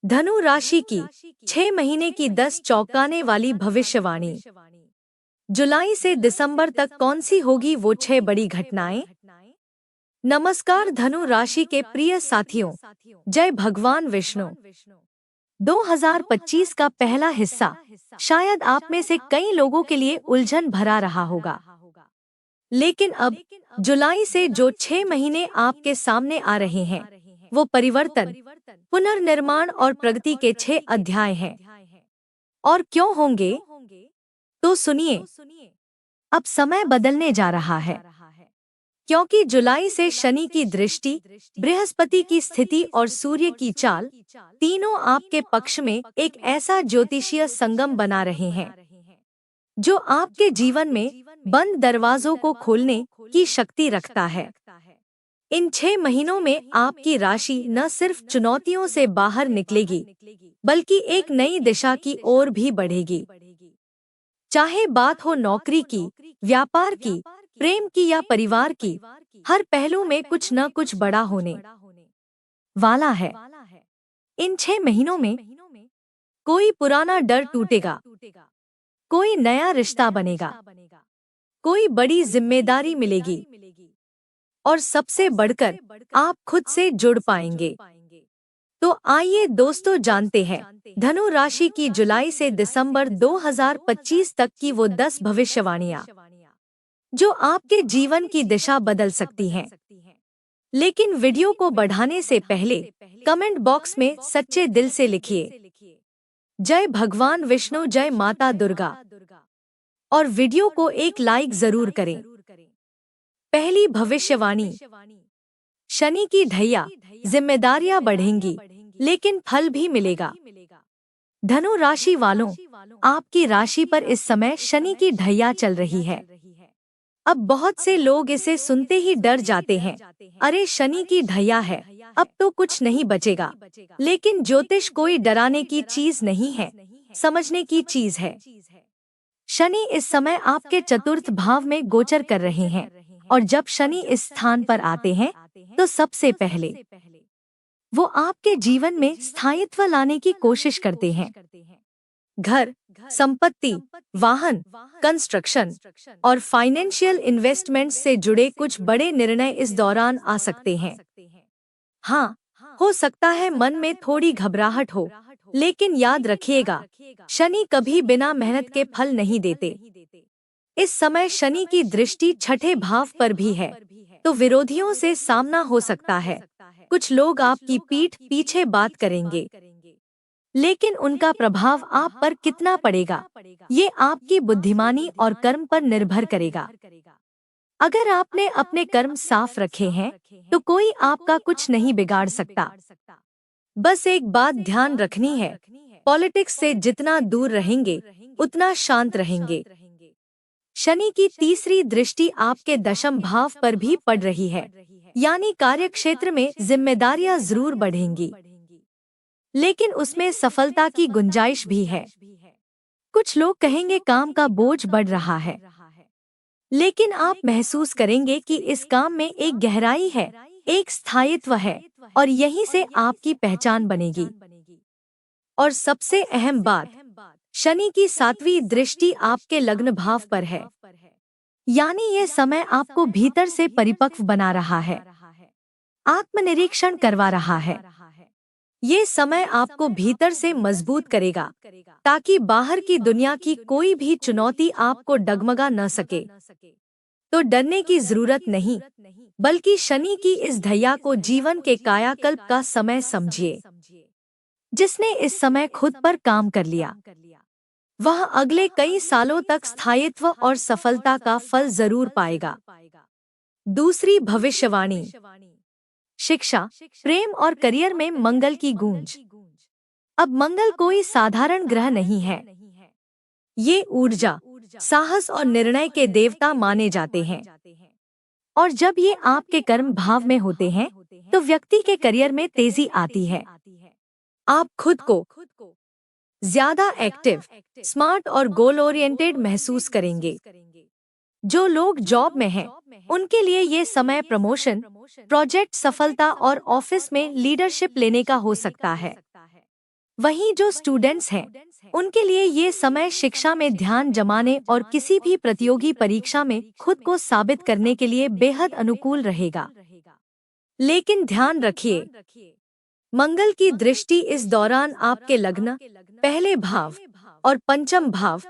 धनु राशि की 6 महीने की 10 चौंकाने वाली भविष्यवाणी। जुलाई से दिसंबर तक कौन सी होगी वो 6 बड़ी घटनाएं। नमस्कार धनु राशि के प्रिय साथियों, जय भगवान विष्णु। 2025 का पहला हिस्सा शायद आप में से कई लोगों के लिए उलझन भरा रहा होगा, लेकिन अब जुलाई से जो 6 महीने आपके सामने आ रहे हैं वो परिवर्तन, पुनर्निर्माण और प्रगति के 6 अध्याय हैं। और क्यों होंगे तो सुनिए। अब समय बदलने जा रहा है, क्योंकि जुलाई से शनि की दृष्टि, बृहस्पति की स्थिति और सूर्य की चाल तीनों आपके पक्ष में एक ऐसा ज्योतिषीय संगम बना रहे हैं जो आपके जीवन में बंद दरवाजों को खोलने की शक्ति रखता है। इन 6 महीनों में आपकी राशि न सिर्फ चुनौतियों से बाहर निकलेगी, बल्कि एक नई दिशा की ओर भी बढ़ेगी। चाहे बात हो नौकरी की, व्यापार की, प्रेम की या परिवार की, हर पहलू में कुछ न कुछ बड़ा होने वाला है। इन 6 महीनों में कोई पुराना डर टूटेगा, कोई नया रिश्ता बनेगा, कोई बड़ी जिम्मेदारी मिलेगी और सबसे बढ़कर आप खुद से जुड़ पाएंगे। तो आइए दोस्तों जानते हैं धनु राशि की जुलाई से दिसंबर 2025 तक की वो 10 भविष्यवाणियां जो आपके जीवन की दिशा बदल सकती हैं। लेकिन वीडियो को बढ़ाने से पहले कमेंट बॉक्स में सच्चे दिल से लिखिए जय भगवान विष्णु, जय माता दुर्गा, और वीडियो को एक लाइक जरूर करें। पहली भविष्यवाणी, शनि की ढैया, जिम्मेदारियां बढ़ेंगी लेकिन फल भी मिलेगा। धनु राशि वालों, आपकी राशि पर इस समय शनि की ढैया चल रही है। अब बहुत से लोग इसे सुनते ही डर जाते हैं, अरे शनि की ढैया है, अब तो कुछ नहीं बचेगा। लेकिन ज्योतिष कोई डराने की चीज नहीं है, समझने की चीज है। शनि इस समय आपके चतुर्थ भाव में गोचर कर रहे हैं, और जब शनि इस स्थान पर आते हैं तो सबसे पहले वो आपके जीवन में स्थायित्व लाने की कोशिश करते हैं। घर, संपत्ति, वाहन, कंस्ट्रक्शन और फाइनेंशियल इन्वेस्टमेंट्स से जुड़े कुछ बड़े निर्णय इस दौरान आ सकते हैं। हाँ, हो सकता है मन में थोड़ी घबराहट हो, लेकिन याद रखिएगा, शनि कभी बिना मेहनत के फल नहीं देते। इस समय शनि की दृष्टि छठे भाव पर भी है, तो विरोधियों से सामना हो सकता है। कुछ लोग आपकी पीठ पीछे बात करेंगे, लेकिन उनका प्रभाव आप पर कितना पड़ेगा, ये आपकी बुद्धिमानी और कर्म पर निर्भर करेगा। अगर आपने अपने कर्म साफ रखे हैं, तो कोई आपका कुछ नहीं बिगाड़ सकता। बस एक बात ध्यान रखनी है, पॉलिटिक्स से जितना दूर रहेंगे, उतना शांत रहेंगे। शनि की तीसरी दृष्टि आपके दशम भाव पर भी पड़ रही है, यानी कार्यक्षेत्र में जिम्मेदारियां जरूर बढ़ेंगी, लेकिन उसमें सफलता की गुंजाइश भी है। कुछ लोग कहेंगे काम का बोझ बढ़ रहा है, लेकिन आप महसूस करेंगे कि इस काम में एक गहराई है, एक स्थायित्व है, और यहीं से आपकी पहचान बनेगी। और सबसे अहम बात, शनि की 7वीं दृष्टि आपके लग्न भाव पर है, यानी ये समय आपको भीतर से परिपक्व बना रहा है, आत्मनिरीक्षण करवा रहा है। ये समय आपको भीतर से मजबूत करेगा, ताकि बाहर की दुनिया की कोई भी चुनौती आपको डगमगा न सके। तो डरने की जरूरत नहीं, बल्कि शनि की इस ढैया को जीवन के कायाकल्प का समय समझिए। जिसने इस समय खुद पर काम कर लिया, वह अगले कई सालों तक स्थायित्व और सफलता का फल जरूर पाएगा। दूसरी भविष्यवाणी, शिक्षा, प्रेम और करियर में मंगल की गूंज। अब मंगल कोई साधारण ग्रह नहीं है, ये ऊर्जा, साहस और निर्णय के देवता माने जाते हैं। और जब ये आपके कर्म भाव में होते हैं, तो व्यक्ति के करियर में तेजी आती है। आप खुद को ज्यादा एक्टिव, स्मार्ट और गोल ओरिएंटेड महसूस करेंगे। जो लोग जॉब में हैं, उनके लिए ये समय प्रमोशन, प्रोजेक्ट सफलता और ऑफिस में लीडरशिप लेने का हो सकता है। वहीं जो स्टूडेंट्स हैं, उनके लिए ये समय शिक्षा में ध्यान जमाने और किसी भी प्रतियोगी परीक्षा में खुद को साबित करने के लिए बेहद अनुकूल रहेगा। लेकिन ध्यान रखिए, मंगल की दृष्टि इस दौरान आपके लग्न, पहले भाव और पंचम भाव,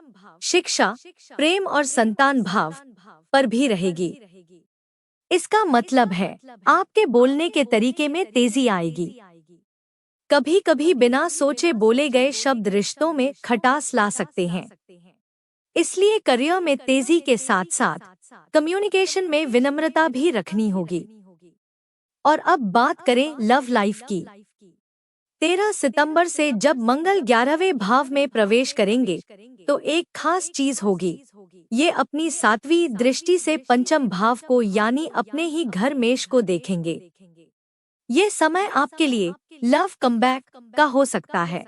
शिक्षा, प्रेम और संतान भाव पर भी रहेगी। इसका मतलब है आपके बोलने के तरीके में तेजी आएगी। कभी कभी बिना सोचे बोले गए शब्द रिश्तों में खटास ला सकते हैं। इसलिए करियर में तेजी के साथ साथ कम्युनिकेशन में विनम्रता भी रखनी होगी। और अब बात करें लव लाइफ की। 13 सितंबर से जब मंगल 11वें भाव में प्रवेश करेंगे तो एक खास चीज होगी। ये अपनी 7वीं दृष्टि से पंचम भाव को यानी अपने ही घर मेष को देखेंगे। ये समय आपके लिए लव कमबैक का हो सकता है।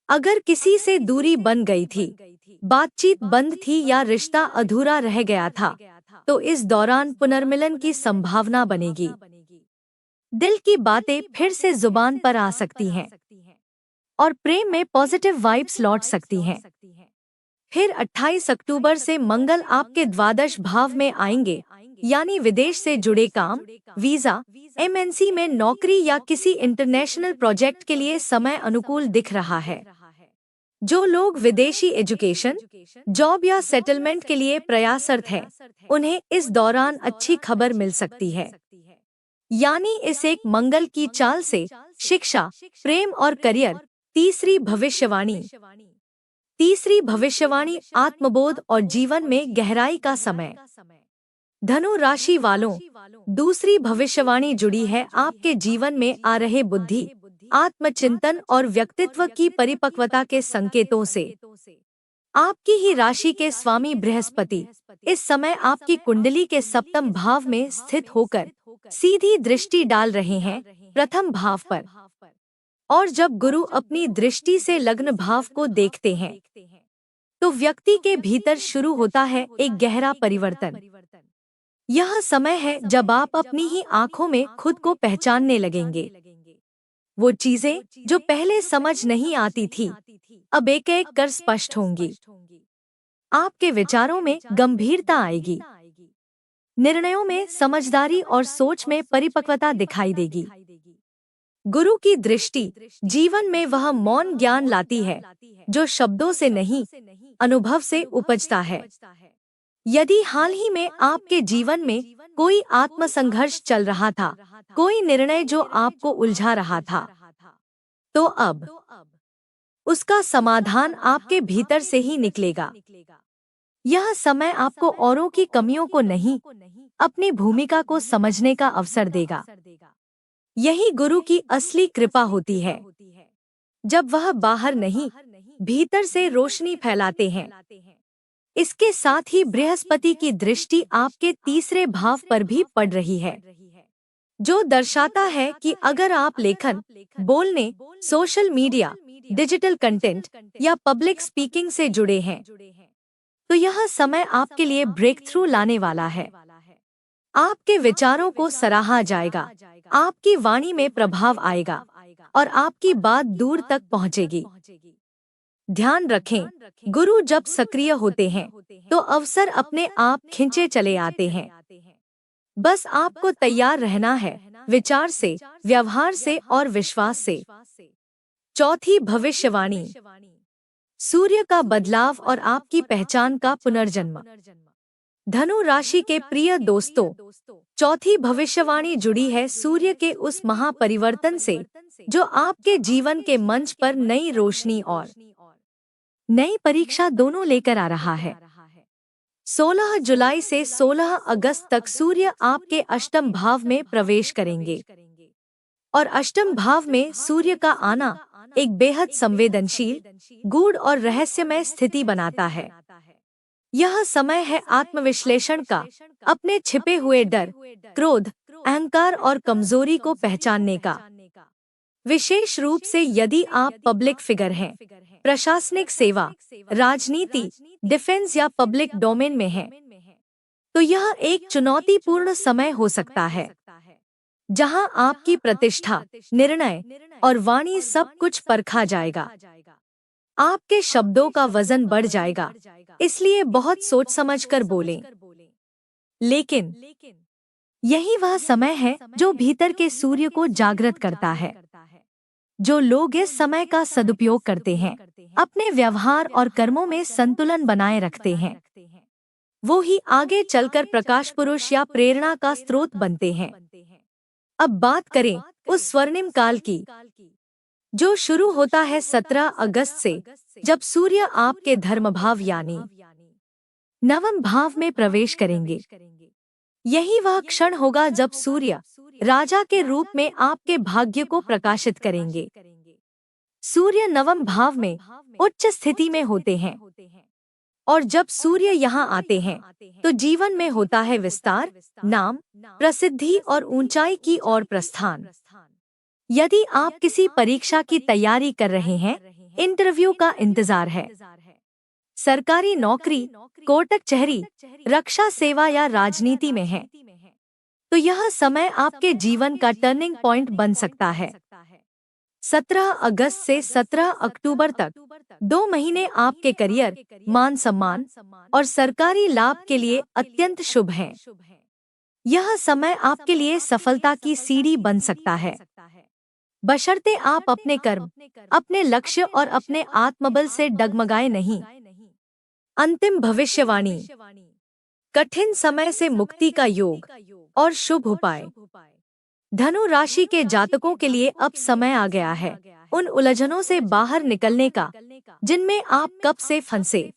अगर किसी से दूरी बन गई थी, बातचीत बंद थी या रिश्ता अधूरा रह गया था, तो इस दौरान पुनर्मिलन की संभावना बनेगी। दिल की बातें फिर से जुबान पर आ सकती हैं और प्रेम में पॉजिटिव वाइब्स लौट सकती हैं। फिर 28 अक्टूबर से मंगल आपके द्वादश भाव में आएंगे, यानी विदेश से जुड़े काम, वीजा, एमएनसी में नौकरी या किसी इंटरनेशनल प्रोजेक्ट के लिए समय अनुकूल दिख रहा है। जो लोग विदेशी एजुकेशन, जॉब या सेटलमेंट के लिए प्रयासरत हैं, उन्हें इस दौरान अच्छी खबर मिल सकती है। यानी इस एक मंगल की चाल से शिक्षा, प्रेम और करियर। तीसरी भविष्यवाणी आत्मबोध और जीवन में गहराई का समय। धनु राशि वालों, दूसरी भविष्यवाणी जुड़ी है आपके जीवन में आ रहे बुद्धि, आत्मचिंतन और व्यक्तित्व की परिपक्वता के संकेतों से। आपकी ही राशि के स्वामी बृहस्पति इस समय आपकी कुंडली के सप्तम भाव में स्थित होकर सीधी दृष्टि डाल रहे हैं प्रथम भाव पर। और जब गुरु अपनी दृष्टि से लग्न भाव को देखते हैं तो व्यक्ति के भीतर शुरू होता है एक गहरा परिवर्तन। यह समय है जब आप अपनी ही आंखों में खुद को पहचानने लगेंगे। वो चीजें जो पहले समझ नहीं आती थी, अब एक एक कर स्पष्ट होंगी। आपके विचारों में गंभीरता आएगी, निर्णयों में समझदारी और सोच में परिपक्वता दिखाई देगी। गुरु की दृष्टि जीवन में वह मौन ज्ञान लाती है जो शब्दों से नहीं, अनुभव से उपजता है। यदि हाल ही में आपके जीवन में कोई आत्मसंघर्ष चल रहा था, कोई निर्णय जो आपको उलझा रहा था, तो अब उसका समाधान आपके भीतर से ही निकलेगा। यह समय आपको औरों की कमियों को नहीं, अपनी भूमिका को समझने का अवसर देगा। यही गुरु की असली कृपा होती है, जब वह बाहर नहीं, भीतर से रोशनी फैलाते हैं। इसके साथ ही बृहस्पति की दृष्टि आपके तीसरे भाव पर भी पड़ रही है, जो दर्शाता है कि अगर आप लेखन, बोलने, सोशल मीडिया, डिजिटल कंटेंट या पब्लिक स्पीकिंग से जुड़े हैं, तो यह समय आपके लिए ब्रेक थ्रू लाने वाला है। आपके विचारों को सराहा जाएगा, आपकी वाणी में प्रभाव आएगा और आपकी बात दूर तक पहुंचेगी। ध्यान रखें, गुरु जब सक्रिय होते हैं तो अवसर अपने आप खिंचे चले आते हैं। बस आपको तैयार रहना है, विचार से, व्यवहार से और विश्वास से। चौथी भविष्यवाणी, सूर्य का बदलाव और आपकी पहचान का पुनर्जन्म। धनु राशि के प्रिय दोस्तों, चौथी भविष्यवाणी जुड़ी है सूर्य के उस महापरिवर्तन से जो आपके जीवन के मंच पर नई रोशनी और नई परीक्षा दोनों लेकर आ रहा है। 16 जुलाई से 16 अगस्त तक सूर्य आपके अष्टम भाव में प्रवेश करेंगे और अष्टम भाव में सूर्य का आना एक बेहद संवेदनशील, गूढ़ और रहस्यमय स्थिति बनाता है। यह समय है आत्मविश्लेषण का, अपने छिपे हुए डर, क्रोध, अहंकार और कमजोरी को पहचानने का। विशेष रूप से यदि आप पब्लिक फिगर हैं, प्रशासनिक सेवा, राजनीति, डिफेंस या पब्लिक डोमेन में हैं, तो यह एक चुनौतीपूर्ण समय हो सकता है। जहां आपकी प्रतिष्ठा, निर्णय और वाणी सब कुछ परखा जाएगा। आपके शब्दों का वजन बढ़ जाएगा, इसलिए बहुत सोच समझकर बोलें। लेकिन यही वह समय है जो भीतर के सूर्य को जागृत करता है। जो लोग इस समय का सदुपयोग करते हैं, अपने व्यवहार और कर्मों में संतुलन बनाए रखते हैं, वो ही आगे चलकर प्रकाश पुरुष या प्रेरणा का स्रोत बनते हैं। अब बात करें उस स्वर्णिम काल की, जो शुरू होता है 17 अगस्त से, जब सूर्य आपके धर्मभाव यानी नवम भाव में प्रवेश करेंगे। यही वह क्षण होगा जब सूर्य राजा के रूप में आपके भाग्य को प्रकाशित करेंगे। सूर्य नवम भाव में उच्च स्थिति में होते हैं, और जब सूर्य यहाँ आते हैं तो जीवन में होता है विस्तार, नाम, प्रसिद्धि और ऊंचाई की ओर प्रस्थान। यदि आप किसी परीक्षा की तैयारी कर रहे हैं, इंटरव्यू का इंतजार है, सरकारी नौकरी, कोर्ट कचहरी, रक्षा सेवा या राजनीति में है, तो यह समय आपके जीवन का टर्निंग पॉइंट बन सकता है। 17 अगस्त से 17 अक्टूबर तक 2 महीने आपके करियर, मान सम्मान और सरकारी लाभ के लिए अत्यंत शुभ हैं। यह समय आपके लिए सफलता की सीढ़ी बन सकता है, बशर्ते आप अपने कर्म, अपने लक्ष्य और अपने आत्मबल से डगमगाए नहीं। अंतिम भविष्यवाणी। कठिन समय से मुक्ति का योग और शुभ उपाय। धनु राशि के जातकों के लिए अब समय आ गया है उन उलझनों से बाहर निकलने का जिनमें आप कब से फंसे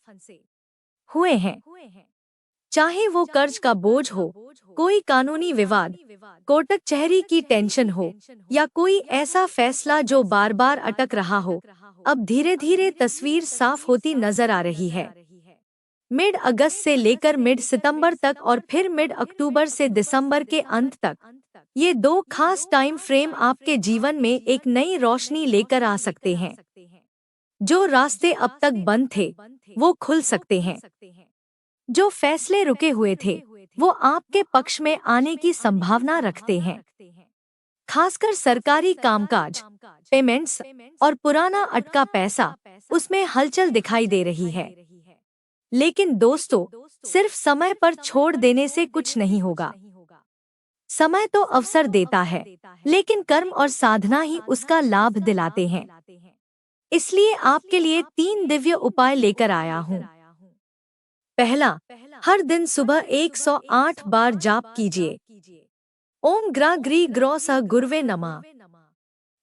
हुए हैं। चाहे वो कर्ज का बोझ हो, कोई कानूनी विवाद, कोर्ट कचहरी की टेंशन हो, या कोई ऐसा फैसला जो बार बार अटक रहा हो, अब धीरे धीरे तस्वीर साफ होती नजर आ रही है। मिड अगस्त से लेकर मिड सितंबर तक और फिर मिड अक्टूबर से दिसंबर के अंत तक, ये 2 खास टाइम फ्रेम आपके जीवन में एक नई रोशनी लेकर आ सकते हैं। जो रास्ते अब तक बंद थे, वो खुल सकते हैं। जो फैसले रुके हुए थे, वो आपके पक्ष में आने की संभावना रखते हैं। खासकर सरकारी कामकाज, पेमेंट्स और पुराना अटका पैसा, उसमें हलचल दिखाई दे रही है। लेकिन दोस्तों, सिर्फ समय पर छोड़ देने से कुछ नहीं होगा। समय तो अवसर देता है, लेकिन कर्म और साधना ही उसका लाभ दिलाते हैं। इसलिए आपके लिए 3 दिव्य उपाय लेकर आया हूँ। पहला, हर दिन सुबह 108 बार जाप कीजिए। ओम ग्रा ग्री ग्रौ स गुरुवे नमः।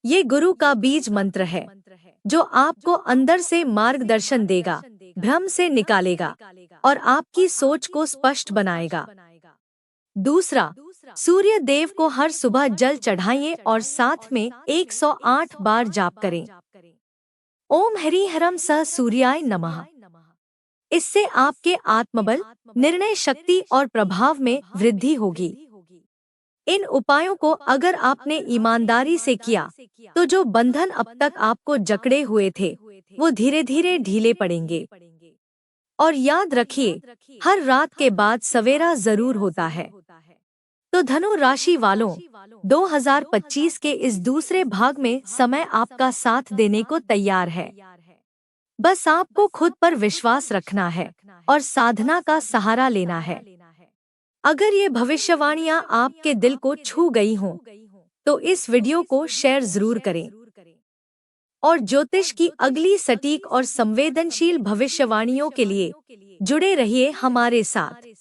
ये गुरु का बीज मंत्र है, जो आपको अंदर से मार्गदर्शन देगा, भ्रम से निकालेगा और आपकी सोच को स्पष्ट बनाएगा। दूसरा, सूर्य देव को हर सुबह जल चढ़ाइए और साथ में 108 बार जाप करें। ओम हरि हरम स सूर्याय नमः। इससे आपके आत्मबल, निर्णय शक्ति और प्रभाव में वृद्धि होगी। इन उपायों को अगर आपने ईमानदारी से किया, तो जो बंधन अब तक आपको जकड़े हुए थे, वो धीरे धीरे ढीले पड़ेंगे। और याद रखिए, हर रात के बाद सवेरा जरूर होता है। तो धनु राशि वालों, 2025 के इस दूसरे भाग में समय आपका साथ देने को तैयार है। बस आपको खुद पर विश्वास रखना है और साधना का सहारा लेना है। अगर ये भविष्यवाणियां आपके दिल को छू गई हों, तो इस वीडियो को शेयर जरूर करें और ज्योतिष की अगली सटीक और संवेदनशील भविष्यवाणियों के लिए जुड़े रहिए हमारे साथ।